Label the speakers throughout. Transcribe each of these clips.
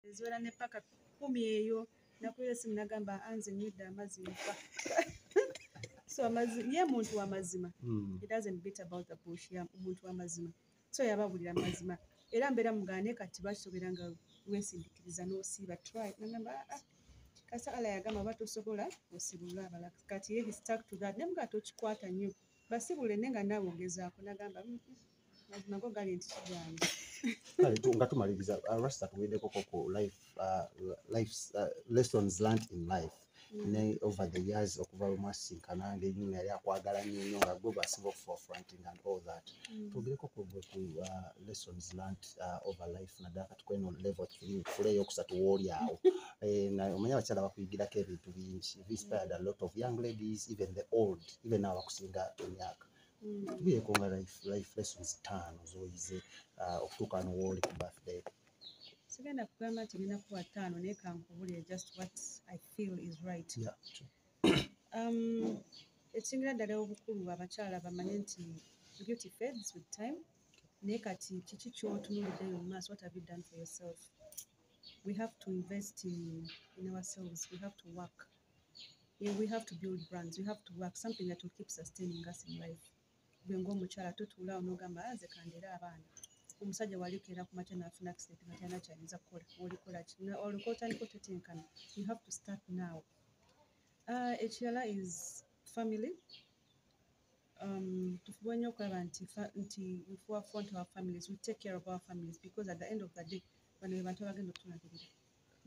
Speaker 1: eziwera ne paka 10 eyo nakuira simu nagamba anze nywedde amazima so ye muntu wa mazima. He doesn't beat about the bush. Ya muntu wa mazima so yababulira mazima era mbeera mugane kati basobera nga wesindikiriza n'osiiba try nagamba kasa ala yagamba batosobola osibula abala kati ye he stuck to that nemuga tokikwata nnyo basibule nenga naawe ogezaako nagamba mazima go gali nti kijange
Speaker 2: kale nga tumaliriza rasta tuweddeko ku life lessons learned in life ne over the years okuva lumwasinkana ng'enyuma yali akwagala nnyo nga gwe basiba forefronting and all that tugereko ku lessons learned over life naddala kati kweno level 3 fule eyokusatu wooli awo omanya abakyala bakuyigirako ebintu bingi. You've inspired a lot of young ladies, even the old, even now bakusinga emyaka tubireko nga life lessons 5 zoyize okutuuka n'owooli ku birthday.
Speaker 1: Sigenda kugamba nti nina kuba 5 naye kankubulire just what I feel is right.
Speaker 2: Yeah.
Speaker 1: Ekisingira ddala obukulu abakyala bamanye nti beauty fades with time naye kati kiki kyotunuuliddeyo mu maaso. What have you done for yourself? We have to invest in ourselves. We have to work. Yeah, we have to build brands. We have to work something that will keep sustaining us in life. Gwe ng'omukyala totuulaawo n'ogamba nze kandera abaana. Omusajja walikeera ku makya n'afuna accident nga talina kyayinza kukola. Olikola ki? Olikola otandika otetenkana. You have to start now. Ekirala is family. Tufube nnyo okulaba nti we forefront our families. We take care of our families because at the end of the day bano be bantu abagenda okutulabirira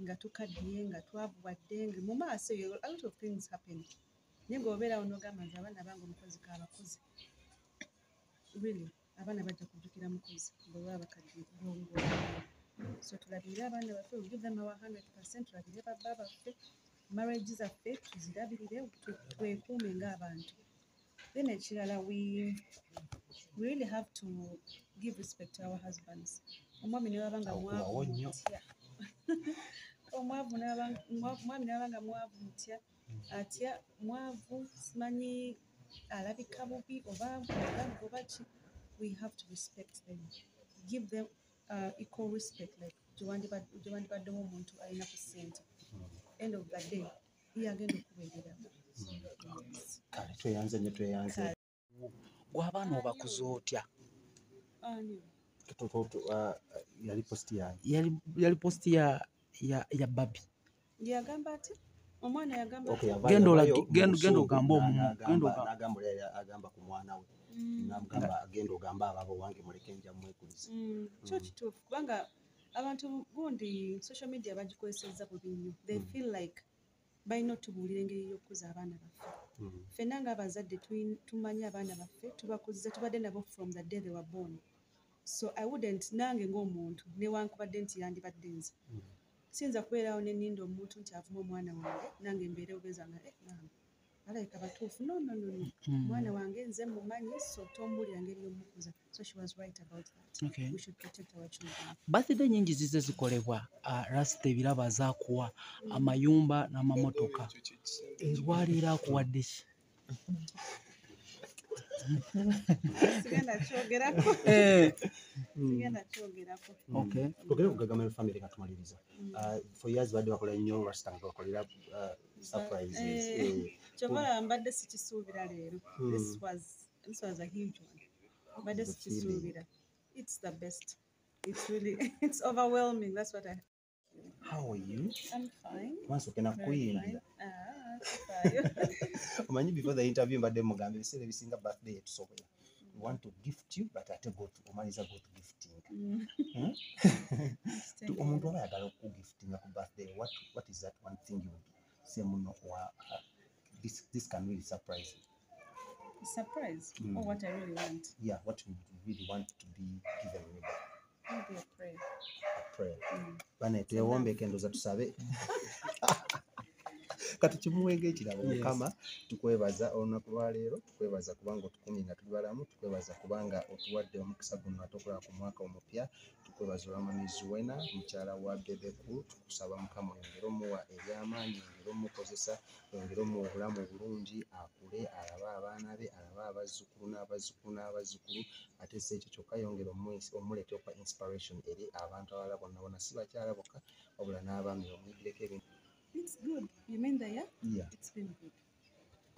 Speaker 1: nga tukaddiye nga twabuwadde nga mu maaso eyo a lot of things happen. Naye ng'obeerawo n'ogamba nti abaana bange omukozi kaabakozi. Really, abaana bajja kujjukira mukozi bwe baba bakaddiye. So tulabirire abaana baffe, we give them our 100%, tulabirire babba baffe, marriages zaffe tuzirabirire, twekuume ng'abantu. Then ekirala we really have to give respect to our husbands. Omwami ne baba nga mwavu mutya. Omwami ne baba nga mwavu mutya. Atya mwavu simanyi alabika bubi oba ki. We have to respect them. Give them equal respect like gyewandibaddewo omuntu alina ku ssente. End of the day yagenda okubeereramu.
Speaker 2: Kale tweyanze.
Speaker 3: Gwe abaana obakuza otya?
Speaker 2: Yali posti ya
Speaker 3: yali posti ya babi.
Speaker 1: Yagamba ati omwana yagamba
Speaker 3: genda ogamba
Speaker 2: agamba ku mwana we namugamba agenda ogamba ababo wange muleke nja mwekuliza.
Speaker 1: Kyo kituufu kubanga abantu gundi social media bagikozesezza bubi nnyo. They feel like balina otubuulira engeri y'okukuza abaana baffe. Ffenna ng'abazadde tumanyi abaana baffe tubakuziza tubadde nabo from the day they were born. So I wouldn't nange ng'omuntu newankubadde nti yandibadde nze siyinza kubeerawo nenninda omuntu nti avuma omwana wange nange mbeere obeza nga mama alabika batuufu. No. Mwana wange nze mumanyi so tombulira ngeri y'omukuza. So she was right about that.
Speaker 3: Okay.
Speaker 1: We should protect our children.
Speaker 3: Birthday nyingi zize zikolebwa Rasta ebirabo azaakuwa amayumba n'amamotoka. Erwaliiro akuwadde ki?
Speaker 1: Sigenda kyogerako.
Speaker 3: Okay.
Speaker 2: Tugere ku Gagamero family nga tumaliriza. For years badde bakola nnyo Rasta nga bakolera surprises.
Speaker 1: Kyobala mbadde sikisuubira leero. This was a huge one. Mbadde sikisuubira. It's the best. It's overwhelming. That's what I.
Speaker 2: How are you?
Speaker 1: I'm fine.
Speaker 2: Once we can
Speaker 1: Fine.
Speaker 2: Omanyi before the interview mbadde mugambe ebiseera ebisinga birthday etusobola. We want to gift you but ate omaliza go to gifting. Omuntu aba ayagala okugiftinga ku birthday. What is that one thing you would say muno this can really surprise you?
Speaker 1: Surprise? Or what I really want?
Speaker 2: Yeah, what you really want to be given maybe.
Speaker 1: Maybe a prayer.
Speaker 2: A prayer. Bane tuyewombeke endoza tusabe. kati kimuwenga ekirabo mukama tukwebaza olunaku lwa leero tukwebaza kubanga otukumye nga tuli balamu tukwebaza kubanga otuwadde omukisa guno ate okulaba ku mwaka omupya tukwebaza olwamamizi wena mukyala wa Bebeku tukusaba mukama oyongere omuwa ebyamaanyi oyongere omukozesa oyongere omuwa obulamu obulungi akule alabe abaana be alabe abazzukulu n'abazzukulu ate si ekyo kyokka yongere omuleeta okwa inspiration eri abantu abalala bonna si bakyala bokka wabula n'abaami omuyigireko ebintu.
Speaker 1: It's good. You mean the year?
Speaker 2: Yeah.
Speaker 1: It's been good.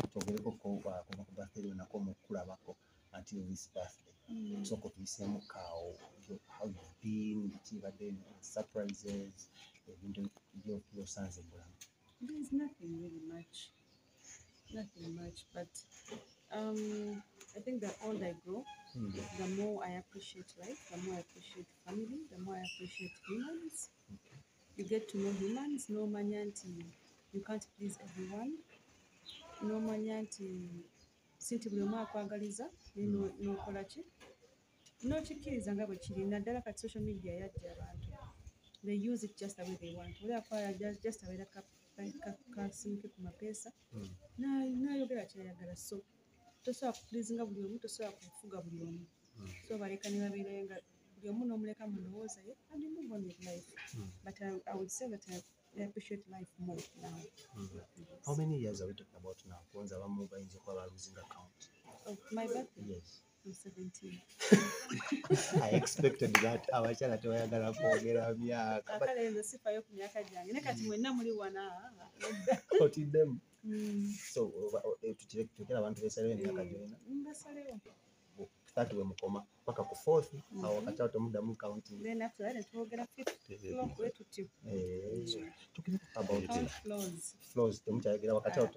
Speaker 2: Twogereko kuva ku birthday yonako mukulabako until this birthday. Soko tuyiseemu kaawo how you've been, kibadde surprises, ebintu by'osanze mu bulamu.
Speaker 1: There's nothing really much. Nothing much, but I think the older I grow, the more I appreciate life, the more I appreciate family, the more I appreciate humans. You get to know humans, no manyanti, you can't please everyone. No manyanti, sinti buli omu akwagaliza, n'okola ki? N'okikkiriza nga bwe kiri, naddala kati social media yajja abantu. They use it just the way they want. Oli akwala just abeera kasimu ke ku mapeesa, n'ayogera ky'ayagala. So tosobola kupulizinga buli omu, tosobola kufuga buli omu. So baleka ne babeera nga buli omu n'omuleka mu ndowooza ye and you move on with life. But I would say that I appreciate life more now.
Speaker 2: How many years are we talking about now? Kwanza abamu bayinza okuba losing account.
Speaker 1: Of my birthday?
Speaker 2: Yes.
Speaker 1: I'm 17.
Speaker 2: I expected that. Abakyala tebayagala kwogera myaka.
Speaker 1: Akale nze sifayo ku myaka gyange. Ne kati mwenna muli wana.
Speaker 2: Otiddemu. So tukira abantu beesalewo emyaka gyonna.
Speaker 1: Basalewo.
Speaker 2: 30 we mukoma paka ku 4th awo wakati temuddamu counting.
Speaker 1: Then after that twogera 5th floor kwe tutyo.
Speaker 2: Tukira about
Speaker 1: floors.
Speaker 2: Temukyayogera wakati awo.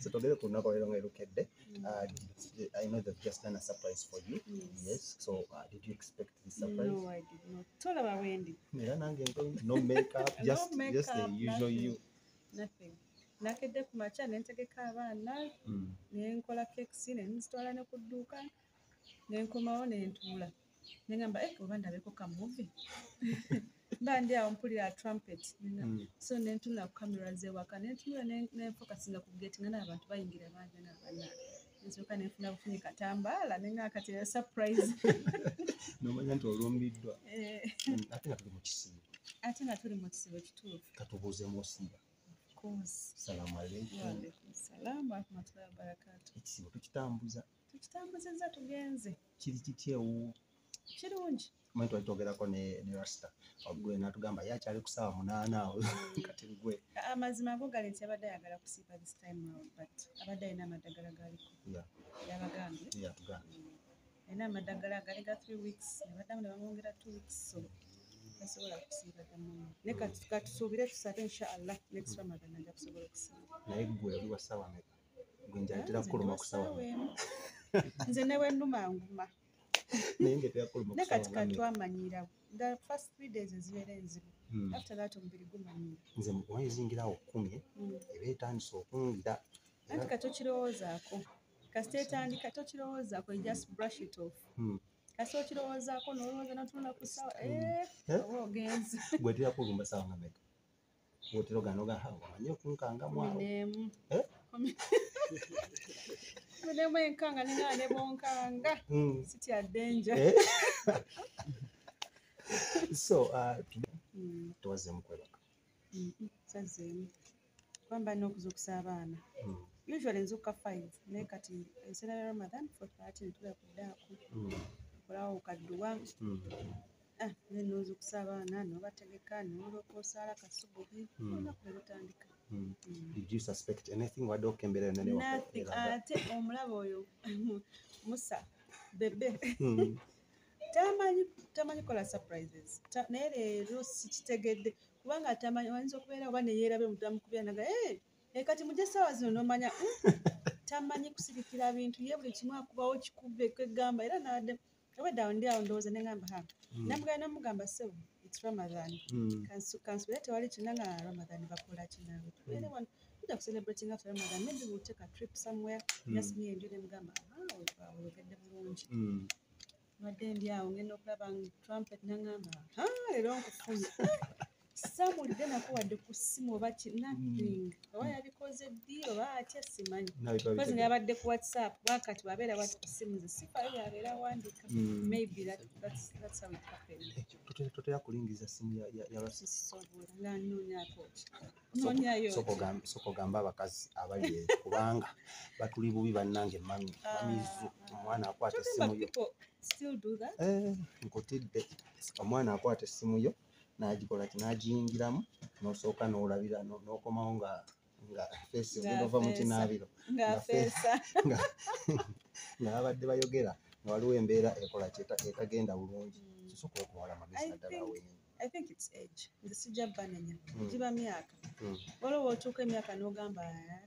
Speaker 2: So togere ku lunaku leero ng'erukedde. I know they've just done a surprise for you. Yes. So did you expect this surprise?
Speaker 1: No, I did not. Tolaba wendi.
Speaker 2: Era nange no makeup, just the usual you.
Speaker 1: Nothing. Nakedde ku makya ne ntegeka abaana ne nkola kekisi ne nzitwala ne ku dduuka ne nkomawo ne ntuula ne ngamba oba ndabeko ka movie mba ndi awo mpulira trumpet so ne ntunula ku kamera z'ewaka ne ntunula ne focusinga ku gate nga n'abantu bayingira bangi n'abaana nsooka ne nfuna bufunyi katambaala ne nga kati era surprise
Speaker 2: n'omanya nti olumbiddwa ate nga tuli mu kisiibo.
Speaker 1: Ate nga tuli mu kisiibo kituufu.
Speaker 2: Katubuuzeemu osiiba. Salaamu alaikum.
Speaker 1: Wa alaikum salaam wa rahmatullahi wa barakatuh.
Speaker 2: Ekisiibo tukitambuzizza
Speaker 1: tugenze.
Speaker 2: Kiri kityewo.
Speaker 1: Kirungi.
Speaker 2: Omanyi twali twogerako ne Rasta waggulu n'atugamba ye akyali ku ssaawa 8 awo kati gwe.
Speaker 1: Amazima ago gali nti abadde ayagala kusiiba this time round but abadde alina amaddagala galiko. Yabagambye.
Speaker 2: Yatugambye.
Speaker 1: Alina amaddagala gali ga 3 weeks ne baddamu ne bamwongera 2 weeks so tasobola kusiiba ddamu. Ne katusuubire tusabe inshallah next Ramadan najja kusobola okusiiba.
Speaker 2: Naye gwe oli wa ssaawa mmeka? Gwe njayitira kuluma ku ssaawa mmeka?
Speaker 1: Nze ne wennuma nguma.
Speaker 2: Naye ngetera kuluma ku
Speaker 1: Ne
Speaker 2: ssaawa
Speaker 1: kati katwamanyira the first 3 days ezibeera enzibu. After that omubiri gumanyira.
Speaker 2: Nze wayizingirawo 10 eba etandise okungira.
Speaker 1: Anti kati okirowoozaako. Kasita etandika tokirowoozaako you just brush it off. Kasita okirowoozaako n'olowooza n'otunula ku ssaawa oba ogenze.
Speaker 2: Gwe otera kulumba ssaawa nga mmeka? Otera oganoga omanyi okunkangamu awo. Minemu
Speaker 1: enkanga nenga ne bonkanga. Sityadde nja.
Speaker 2: So tuwazeemu kwebaka.
Speaker 1: Sazeemu. Kwamba n'okuzuukusa abaana. Usually nzuuka 5 naye kati enseera ya Ramadan 4:30 netula ku ddaaku. Okolawo kadduwa. Ne n'ozuukusa abaana n'obategeka n'olyoka osaala kasubuhi olunaku ne lutandika.
Speaker 2: Did you suspect anything? Wadde okembeera yonna
Speaker 1: nothing. Ate omulaba oyo Musa bebe tamanyi kola surprises. Naye leero sikitegedde kubanga tamanyi wayinza okubeera oba neyeerabe mutamukubira naga kati mujje ssaawa zino n'omanya tamanyi kusirikira bintu ye buli kimu akubawo kikubbe kwegamba era nawadde obadde awo ndi awo ndowooza ne ngamba namugenda namugamba sewo it's Ramadan kansubira tewali kinna nga Ramadan bakola kinaawe tubeere wano tujja kucelebrating after Ramadan maybe we'll take a trip somewhere just me and you nemugamba oyogedde bulungi wadde ndi awo ngenda okulaba trumpet nangamba leero nkufunye Samuulidde nakuwadde ku ssimu oba nothing. Oba yabikoze ddi oba atya simanyi. Because ng'abadde ku WhatsApp wakati wabeera wati ku ssimu ze sifayo byabeera awandiika. Maybe that's how it happened.
Speaker 2: Totera kulingiriza ssimu ya Rasta.
Speaker 1: Sisobola nga nnoonyaako ki. Nnoonyayo ki.
Speaker 2: Soko gamba abakazi abali eyo kubanga batuli bubi bannange mamizu omwana akwata essimu yo.
Speaker 1: Still do that?
Speaker 2: Nkutidde omwana akwata essimu yo n'agikola kinagiyingiramu n'osooka n'olabira n'okomawo nga feesi ogenda ova mu kinaabiro nga babadde bayogera nga waliwo embeera ekola etagenda bulungi. Kisobola okuwala amagezi naddala awenyi.
Speaker 1: I think it's age. Nze sijja banenya. Giba myaka. Waliwo otuuka emyaka n'ogamba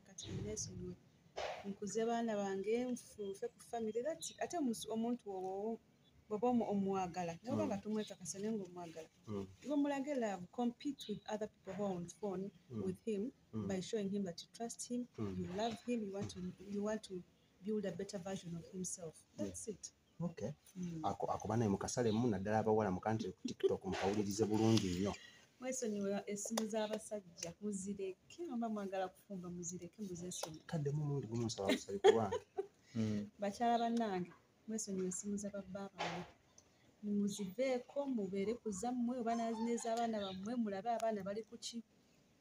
Speaker 1: kati neesonyiwe. Nkuze baana bange nfuufe ku family. Ate omuntu bw'oba omwagala naye nga tomwekakasa naye ng'omwagala omulage love, compete with other people who are on phone with him by showing him that you trust him, you love him, you want to build a better version of himself. That's it.
Speaker 2: Okay. Akuba naye mukasalemu naddala abawala mukantire ku TikTok mukawulirize bulungi nnyo.
Speaker 1: Mwesonyiwe essimu z'abasajja muzireke oba mwagala kufumba muzireke muzeesonyiwe.
Speaker 2: Kaddemu omulundi gumu nsaba busabi ku lwange.
Speaker 1: Bakyala bannange mwesonyiwe essimu za babbaabwe muziveeko mubeere ku zammwe oba n'ez'abaana bammwe mulabe abaana bali ku ki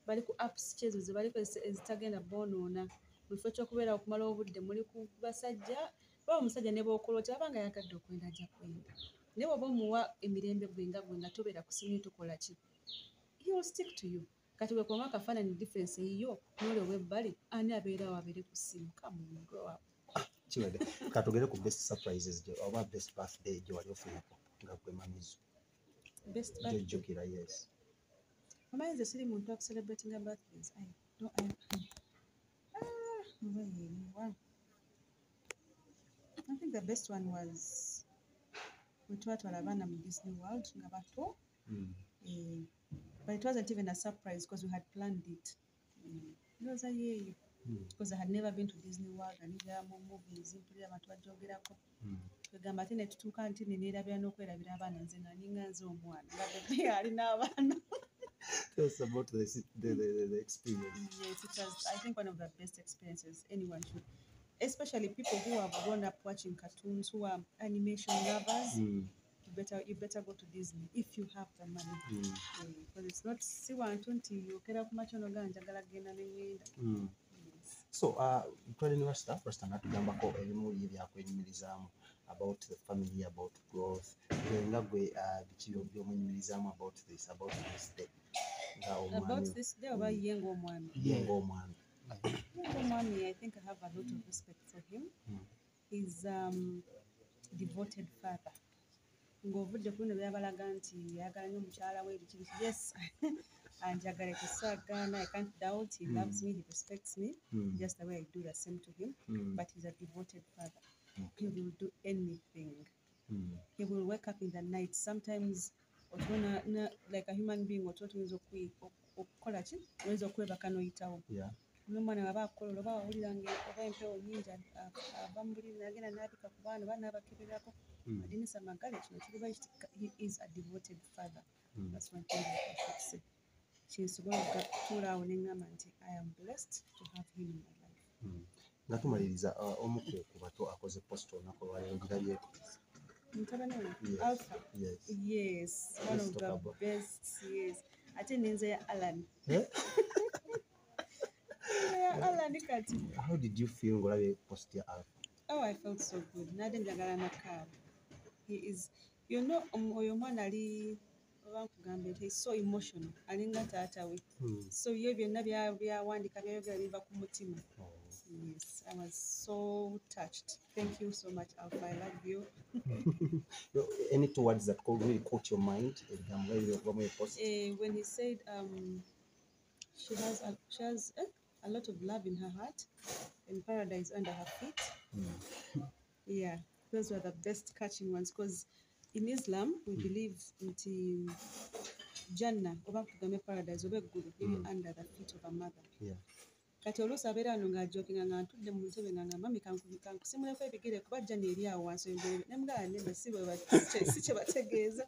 Speaker 1: bali ku apps ki ezo ze baliko ezitagenda boonoona mu kifo ky'okubeera okumala obudde muli ku basajja oba omusajja ne bw'okolota abanga yagadde okwenda ajja kwenda naye bw'oba omuwa emirembe gwe nga gwe nga tobeera ku simu tukola ki he will stick to you kati bwe kuba akafaananyi difference eyiyo n'oli ow'ebbali ani abeerawo abeere ku simu come on grow up.
Speaker 2: Kiwedde katugere ku best surprises oba best birthday gye wali ofunako nga gwe mamizu.
Speaker 1: Best birthday
Speaker 2: Jjukira yes.
Speaker 1: Omanyi nze siri muntu wa celebrating birthdays. I think the best one was we twatwala abaana mu Disney World nga bato. But it wasn't even a surprise because we had planned it. It was a year because I had never been to Disney World and there are movies mpulira abantu bajjogerako. Kwegamba ate ne tutuuka nti neerabira n'okwerabira abaana nze nga ninga nze omwana nga bebe ali n'abaana.
Speaker 2: Tell us about the experience.
Speaker 1: Yes, it was, I think, one of the best experiences anyone should, especially people who have grown up watching cartoons, who are animation lovers. You better go to Disney if you have the money. Because it's not si wantu nti yokera ku machono ganjagala genda n'engenda.
Speaker 2: So, twali ne Rasta natugambako ebimu byakwenyumirizaamu about the family, about growth. Nga gwe biki by'omwenyumirizaamu about this day.
Speaker 1: About this day oba ye ng'omwami?
Speaker 2: Ye ng'omwami.
Speaker 1: Ng'omwami, I think I have a lot of respect for him. He's devoted father. Ng'ovudde ku bino byabalaga nti yagala nnyo omukyala we biki yes anjagala kisaagaana I can't doubt he loves me, he respects me just the way I do the same to him, but he's a devoted father. He will do anything. He will wake up in the night sometimes like a human being oyinza okukola ki oyinza okwebaka n'oyitawo n'omwana baba akukolola oba wawulira oba empewo nnyingi ava mu buliri nagenda n'abika ku baana oba n'abakeberako adinisa magale kino kiruba he is a devoted father. That's one thing that I should say. Kinsobola okutuula awo ne ŋŋamba nti I am blessed to have him in my life.
Speaker 2: Nga tumaliriza omu ku bato akoze post olunaku olwaleero girabyeko.
Speaker 1: Mutabani we Alpha. Yes, one of the best. Yes, ate nenze ya Alan. Alan kati.
Speaker 2: How did you feel ng'olabye post ya Alpha?
Speaker 1: Oh, I felt so good. Nade njagala na Kab. He is, you know, oyo mwana ali bankugambye nti he's so emotional. Alinga taata we. So ye byonna byawandika byayogera biva ku mutima. Yes, I was so touched. Thank you so much, Alpha. I love you.
Speaker 2: Any two words that could really caught your mind? When
Speaker 1: he said she has a lot of love in her heart and paradise under her feet. Yeah, those were the best catching ones because in Islam we believe in Jannah, oba kugame paradise, oba guru, even under the feet of a mother.
Speaker 2: Yeah.
Speaker 1: kati oluusi abeera wano ng'ajokinga nga ntudde mu ntebe nga ngamba mami kankusimuleko ebigere kuba jjani eri awo wansi w'ebigere ne mugamba nedda si kye bategeeza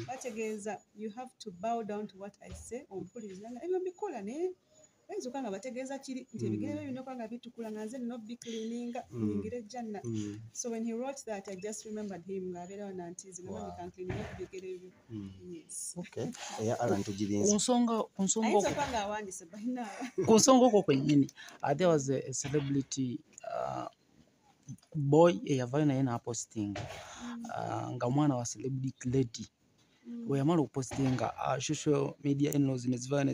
Speaker 1: bategeeza you have to bow down to what I say ompuliriza nga ebyo mbikola naye bayinza okuba nga bategeeza kiri nti ebigere byo birina okuba nga bitukula nga nze nina obikiliininga nyingire jjanna so when he wrote that I just remembered him ng'abeera wano ntiizi nga mami kankiliininga ku bigere byo
Speaker 2: eya Alan tugirinze
Speaker 3: ku nsonga
Speaker 1: ayinza okuba ng'awandiise balina
Speaker 3: ku nsonga okwo kwennyini there was a celebrity boy eyavayo naye n'apostinga nga mwana wa celebrity lady bwe yamala okupostinga social media eno zino zivayo ne